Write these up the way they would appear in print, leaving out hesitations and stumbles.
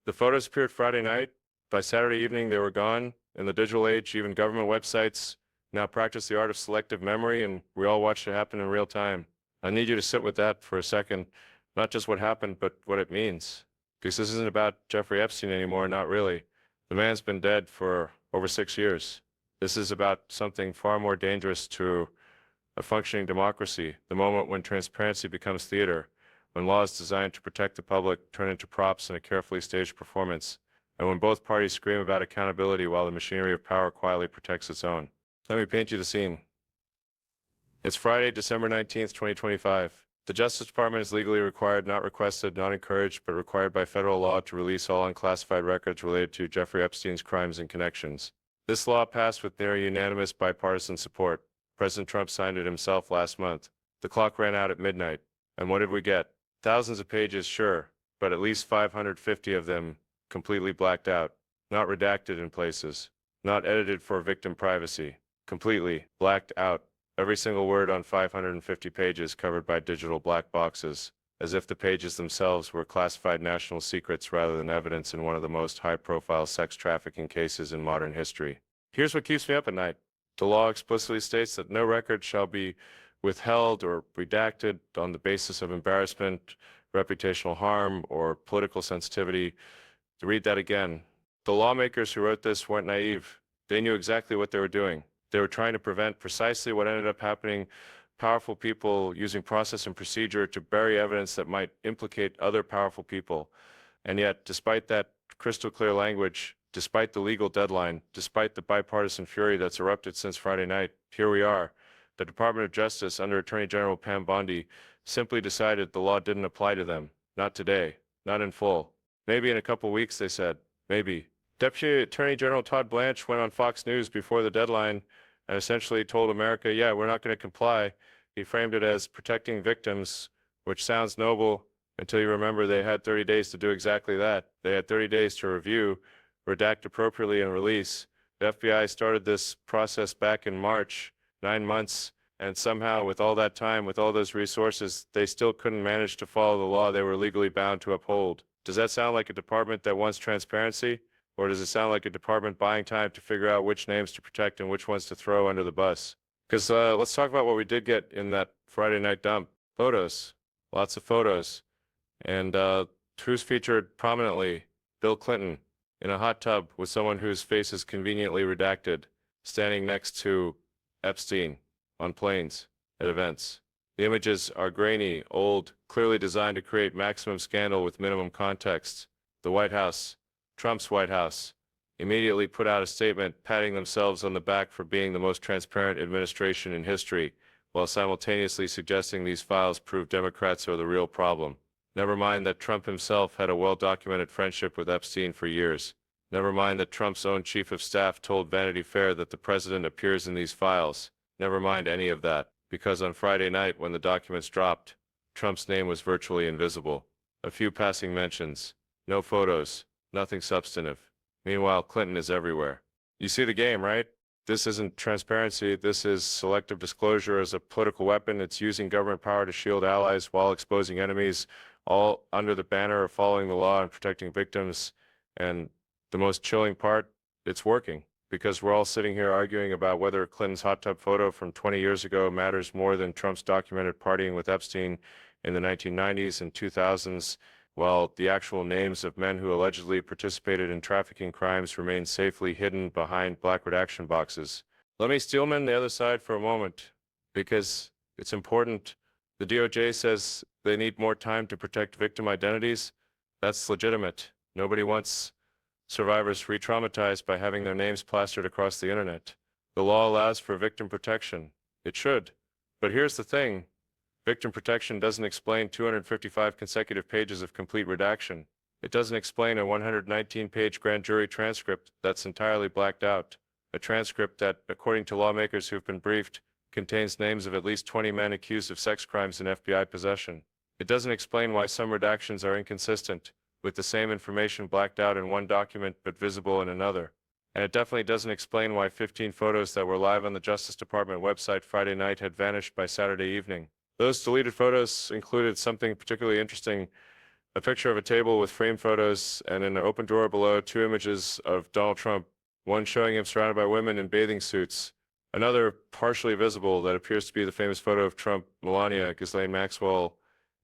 The photos appeared Friday night. By Saturday evening, they were gone. In the digital age, even government websites now practice the art of selective memory, and we all watched it happen in real time. I need you to sit with that for a second. Not just what happened, but what it means. Because this isn't about Jeffrey Epstein anymore, not really. The man's been dead for over 6 years. This is about something far more dangerous to a functioning democracy, the moment when transparency becomes theater, when laws designed to protect the public turn into props in a carefully staged performance, and when both parties scream about accountability while the machinery of power quietly protects its own. Let me paint you the scene. It's Friday, December 19th, 2025. The Justice Department is legally required, not requested, not encouraged, but required by federal law to release all unclassified records related to Jeffrey Epstein's crimes and connections. This law passed with near unanimous bipartisan support. President Trump signed it himself last month. The clock ran out at midnight. And what did we get? Thousands of pages, sure, but at least 550 of them completely blacked out, not redacted in places, not edited for victim privacy, completely blacked out. Every single word on 550 pages covered by digital black boxes, as if the pages themselves were classified national secrets rather than evidence in one of the most high-profile sex trafficking cases in modern history. Here's what keeps me up at night. The law explicitly states that no record shall be withheld or redacted on the basis of embarrassment, reputational harm, or political sensitivity. To read that again, the lawmakers who wrote this weren't naive. They knew exactly what they were doing. They were trying to prevent precisely what ended up happening, powerful people using process and procedure to bury evidence that might implicate other powerful people. And yet, despite that crystal clear language, despite the legal deadline, despite the bipartisan fury that's erupted since Friday night, here we are. The Department of Justice, under Attorney General Pam Bondi, simply decided the law didn't apply to them. Not today. Not in full. Maybe in a couple weeks, they said. Maybe. Deputy Attorney General Todd Blanche went on Fox News before the deadline and essentially told America, yeah, we're not going to comply. He framed it as protecting victims, which sounds noble until you remember they had 30 days to do exactly that. They had 30 days to review, redact appropriately, and release. The FBI started this process back in March, 9 months, and somehow with all that time, with all those resources, they still couldn't manage to follow the law they were legally bound to uphold. Does that sound like a department that wants transparency? Or does it sound like a department buying time to figure out which names to protect and which ones to throw under the bus? Because let's talk about what we did get in that Friday night dump. Photos. Lots of photos. And who's featured prominently? Bill Clinton in a hot tub with someone whose face is conveniently redacted, standing next to Epstein on planes at events. The images are grainy, old, clearly designed to create maximum scandal with minimum context. The White House, Trump's White House, immediately put out a statement patting themselves on the back for being the most transparent administration in history, while simultaneously suggesting these files prove Democrats are the real problem. Never mind that Trump himself had a well-documented friendship with Epstein for years. Never mind that Trump's own chief of staff told Vanity Fair that the president appears in these files. Never mind any of that, because on Friday night when the documents dropped, Trump's name was virtually invisible. A few passing mentions. No photos. Nothing substantive. Meanwhile, Clinton is everywhere. You see the game, right? This isn't transparency. This is selective disclosure as a political weapon. It's using government power to shield allies while exposing enemies, all under the banner of following the law and protecting victims. And the most chilling part, it's working. Because we're all sitting here arguing about whether Clinton's hot tub photo from 20 years ago matters more than Trump's documented partying with Epstein in the 1990s and 2000s, while the actual names of men who allegedly participated in trafficking crimes remain safely hidden behind black redaction boxes. Let me steelman the other side for a moment, because it's important. The DOJ says they need more time to protect victim identities. That's legitimate. Nobody wants survivors re-traumatized by having their names plastered across the internet. The law allows for victim protection. It should. But here's the thing. Victim protection doesn't explain 255 consecutive pages of complete redaction. It doesn't explain a 119-page grand jury transcript that's entirely blacked out. A transcript that, according to lawmakers who've been briefed, contains names of at least 20 men accused of sex crimes in FBI possession. It doesn't explain why some redactions are inconsistent, with the same information blacked out in one document but visible in another. And it definitely doesn't explain why 15 photos that were live on the Justice Department website Friday night had vanished by Saturday evening. Those deleted photos included something particularly interesting. A picture of a table with framed photos and in an open drawer below, two images of Donald Trump, one showing him surrounded by women in bathing suits, another partially visible that appears to be the famous photo of Trump, Melania, Ghislaine Maxwell,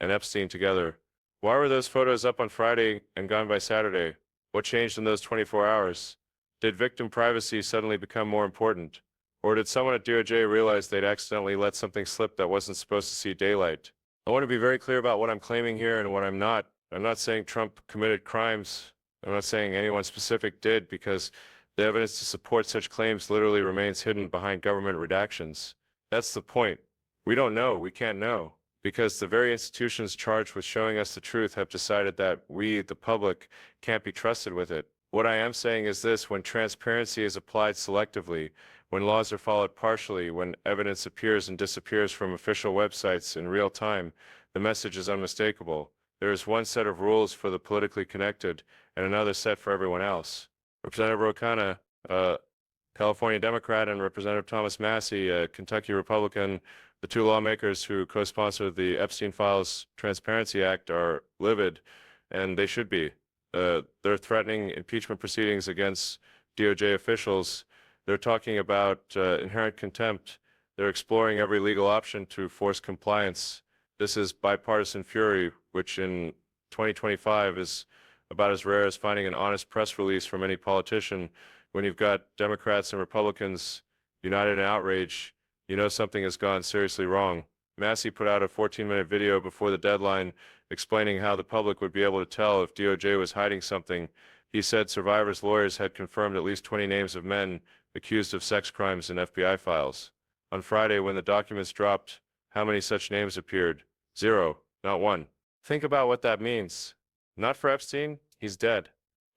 and Epstein together. Why were those photos up on Friday and gone by Saturday? What changed in those 24 hours? Did victim privacy suddenly become more important? Or did someone at DOJ realize they'd accidentally let something slip that wasn't supposed to see daylight? I want to be very clear about what I'm claiming here and what I'm not. I'm not saying Trump committed crimes. I'm not saying anyone specific did, because the evidence to support such claims literally remains hidden behind government redactions. That's the point. We don't know. We can't know, because the very institutions charged with showing us the truth have decided that we, the public, can't be trusted with it. What I am saying is this: when transparency is applied selectively, when laws are followed partially, when evidence appears and disappears from official websites in real time, the message is unmistakable. There is one set of rules for the politically connected and another set for everyone else. Representative Rokana, a California Democrat, and Representative Thomas Massey, a Kentucky Republican, the two lawmakers who co-sponsored the Epstein Files Transparency Act, are livid, and they should be. They're threatening impeachment proceedings against DOJ officials. They're talking about inherent contempt. They're exploring every legal option to force compliance. This is bipartisan fury, which in 2025 is about as rare as finding an honest press release from any politician. When you've got Democrats and Republicans united in outrage, you know something has gone seriously wrong. Massey put out a 14-minute video before the deadline explaining how the public would be able to tell if DOJ was hiding something. He said survivors' lawyers had confirmed at least 20 names of men accused of sex crimes in FBI files. On Friday, when the documents dropped, how many such names appeared? 0, not one. Think about what that means. Not for Epstein, he's dead,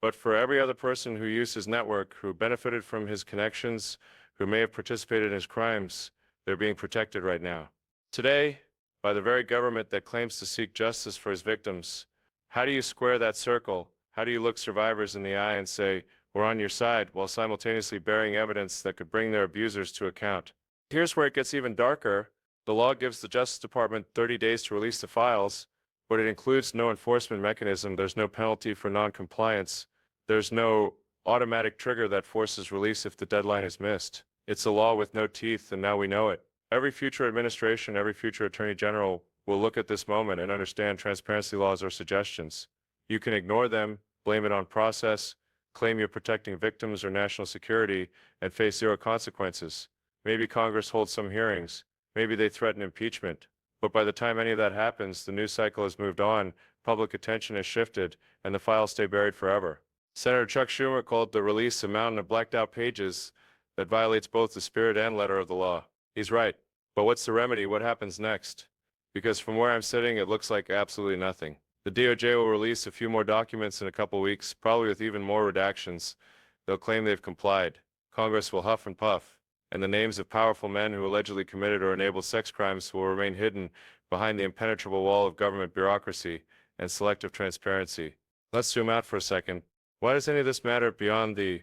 but for every other person who used his network, who benefited from his connections, who may have participated in his crimes, they're being protected right now. Today, by the very government that claims to seek justice for his victims. How do you square that circle? How do you look survivors in the eye and say, we're on your side, while simultaneously bearing evidence that could bring their abusers to account? Here's where it gets even darker. The law gives the Justice Department 30 days to release the files, but it includes no enforcement mechanism. There's no penalty for non-compliance. There's no automatic trigger that forces release if the deadline is missed. It's a law with no teeth, and now we know it. Every future administration, every future attorney general will look at this moment and understand transparency laws are suggestions. You can ignore them, blame it on process, claim you're protecting victims or national security, and face zero consequences. Maybe Congress holds some hearings. Maybe they threaten impeachment. But by the time any of that happens, the news cycle has moved on, public attention has shifted, and the files stay buried forever. Senator Chuck Schumer called the release a mountain of blacked out pages that violates both the spirit and letter of the law. He's right. But what's the remedy? What happens next? Because from where I'm sitting, it looks like absolutely nothing. The DOJ will release a few more documents in a couple weeks, probably with even more redactions. They'll claim they've complied. Congress will huff and puff, and the names of powerful men who allegedly committed or enabled sex crimes will remain hidden behind the impenetrable wall of government bureaucracy and selective transparency. Let's zoom out for a second. Why does any of this matter beyond the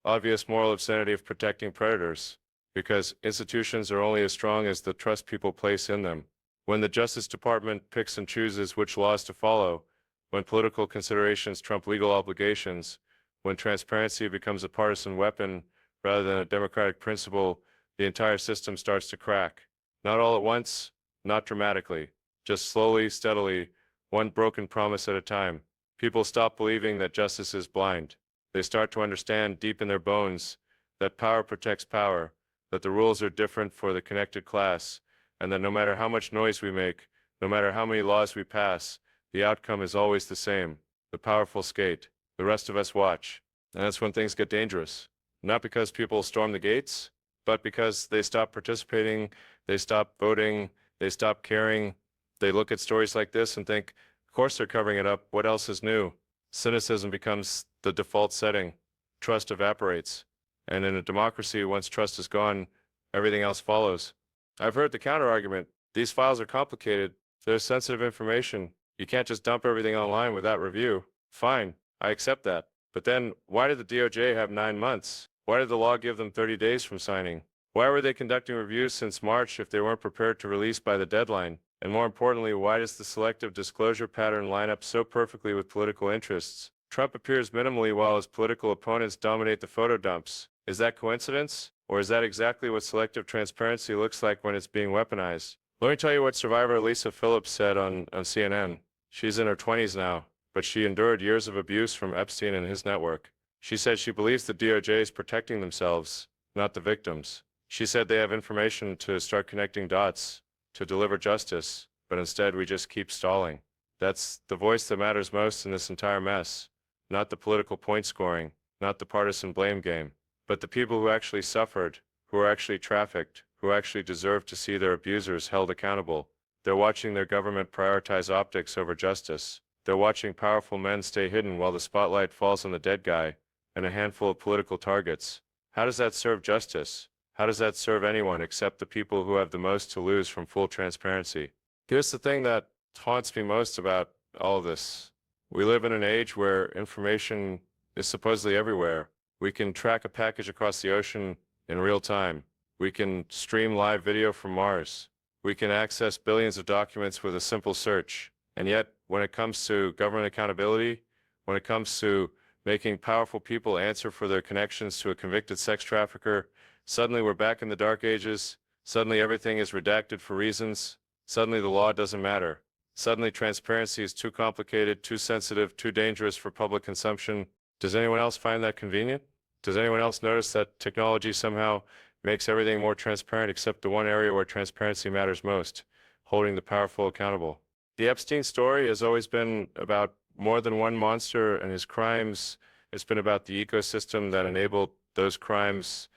obvious moral obscenity of protecting predators? Because institutions are only as strong as the trust people place in them. When the Justice Department picks and chooses which laws to follow, when political considerations trump legal obligations, when transparency becomes a partisan weapon rather than a democratic principle, the entire system starts to crack. Not all at once, not dramatically, just slowly, steadily, one broken promise at a time. People stop believing that justice is blind. They start to understand deep in their bones that power protects power, that the rules are different for the connected class, and that no matter how much noise we make, no matter how many laws we pass, the outcome is always the same. The powerful skate. The rest of us watch. And that's when things get dangerous. Not because people storm the gates, but because they stop participating, they stop voting, they stop caring. They look at stories like this and think, of course they're covering it up. What else is new? Cynicism becomes the default setting. Trust evaporates. And in a democracy, once trust is gone, everything else follows. I've heard the counter-argument. These files are complicated. There's sensitive information. You can't just dump everything online without review. Fine, I accept that. But then, why did the DOJ have 9 months? Why did the law give them 30 days from signing? Why were they conducting reviews since March if they weren't prepared to release by the deadline? And more importantly, why does the selective disclosure pattern line up so perfectly with political interests? Trump appears minimally while his political opponents dominate the photo dumps. Is that coincidence? Or is that exactly what selective transparency looks like when it's being weaponized? Let me tell you what survivor Lisa Phillips said on CNN. She's in her 20s now, but she endured years of abuse from Epstein and his network. She said she believes the DOJ is protecting themselves, not the victims. She said they have information to start connecting dots, to deliver justice, but instead we just keep stalling. That's the voice that matters most in this entire mess, not the political point scoring, not the partisan blame game, but the people who actually suffered, who are actually trafficked, who actually deserve to see their abusers held accountable. They're watching their government prioritize optics over justice. They're watching powerful men stay hidden while the spotlight falls on the dead guy and a handful of political targets. How does that serve justice? How does that serve anyone except the people who have the most to lose from full transparency? Here's the thing that haunts me most about all of this. We live in an age where information is supposedly everywhere. We can track a package across the ocean in real time. We can stream live video from Mars. We can access billions of documents with a simple search. And yet, when it comes to government accountability, when it comes to making powerful people answer for their connections to a convicted sex trafficker, suddenly we're back in the dark ages. Suddenly everything is redacted for reasons. Suddenly the law doesn't matter. Suddenly transparency is too complicated, too sensitive, too dangerous for public consumption. Does anyone else find that convenient? Does anyone else notice that technology somehow makes everything more transparent except the one area where transparency matters most, holding the powerful accountable? The Epstein story has always been about more than one monster and his crimes. It's been about the ecosystem that enabled those crimes,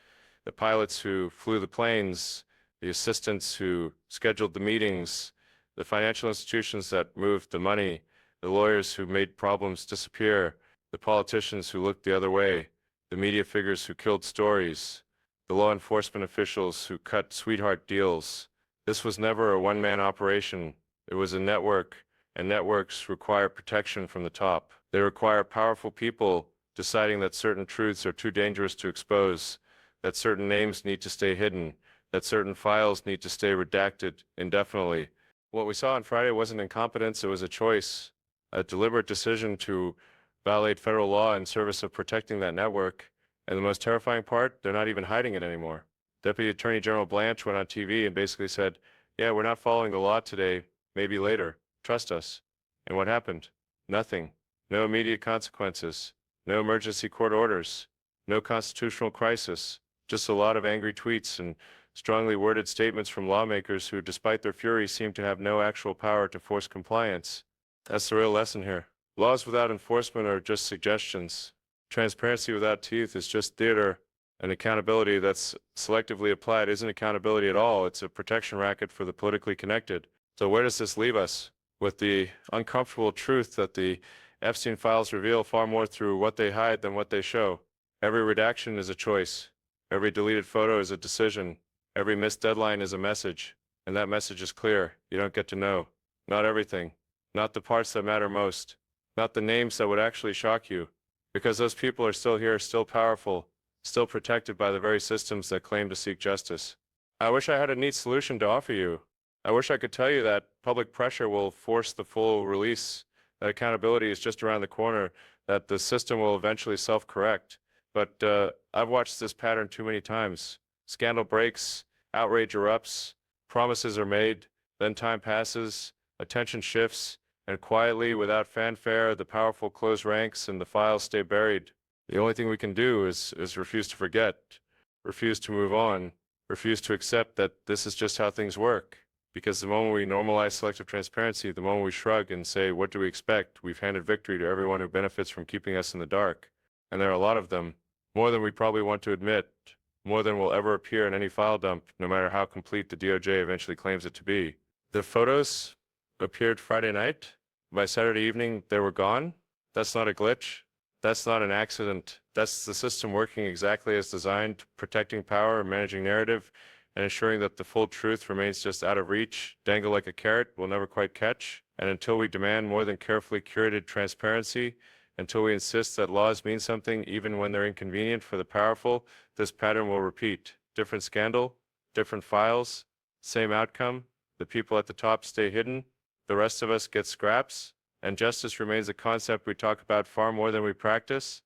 the pilots who flew the planes, the assistants who scheduled the meetings, the financial institutions that moved the money, the lawyers who made problems disappear, the politicians who looked the other way, the media figures who killed stories, the law enforcement officials who cut sweetheart deals. This was never a one-man operation. It was a network, and networks require protection from the top. They require powerful people deciding that certain truths are too dangerous to expose, that certain names need to stay hidden, that certain files need to stay redacted indefinitely. What we saw on Friday wasn't incompetence, it was a choice, a deliberate decision to violate federal law in service of protecting that network. And the most terrifying part, they're not even hiding it anymore. Deputy Attorney General Blanche went on TV and basically said, yeah, we're not following the law today, maybe later, trust us. And what happened? Nothing. No immediate consequences. No emergency court orders. No constitutional crisis. Just a lot of angry tweets and strongly worded statements from lawmakers who, despite their fury, seem to have no actual power to force compliance. That's the real lesson here. Laws without enforcement are just suggestions. Transparency without teeth is just theater. And accountability that's selectively applied isn't accountability at all. It's a protection racket for the politically connected. So where does this leave us? With the uncomfortable truth that the Epstein files reveal far more through what they hide than what they show. Every redaction is a choice. Every deleted photo is a decision. Every missed deadline is a message. And that message is clear. You don't get to know. Not everything. Not the parts that matter most. Not the names that would actually shock you. Because those people are still here, still powerful, still protected by the very systems that claim to seek justice. I wish I had a neat solution to offer you. I wish I could tell you that public pressure will force the full release, that accountability is just around the corner, that the system will eventually self-correct. But I've watched this pattern too many times. Scandal breaks, outrage erupts, promises are made, then time passes, attention shifts, and quietly, without fanfare, the powerful close ranks and the files stay buried. The only thing we can do is refuse to forget, refuse to move on, refuse to accept that this is just how things work. Because the moment we normalize selective transparency, the moment we shrug and say, what do we expect? We've handed victory to everyone who benefits from keeping us in the dark. And there are a lot of them, more than we probably want to admit, more than will ever appear in any file dump, no matter how complete the DOJ eventually claims it to be. The photos appeared Friday night. By Saturday evening, they were gone. That's not a glitch. That's not an accident. That's the system working exactly as designed, protecting power, managing narrative, and ensuring that the full truth remains just out of reach, dangle like a carrot we'll never quite catch. And until we demand more than carefully curated transparency, until we insist that laws mean something even when they're inconvenient for the powerful, this pattern will repeat. Different scandal, different files, same outcome. The people at the top stay hidden, the rest of us get scraps, and justice remains a concept we talk about far more than we practice.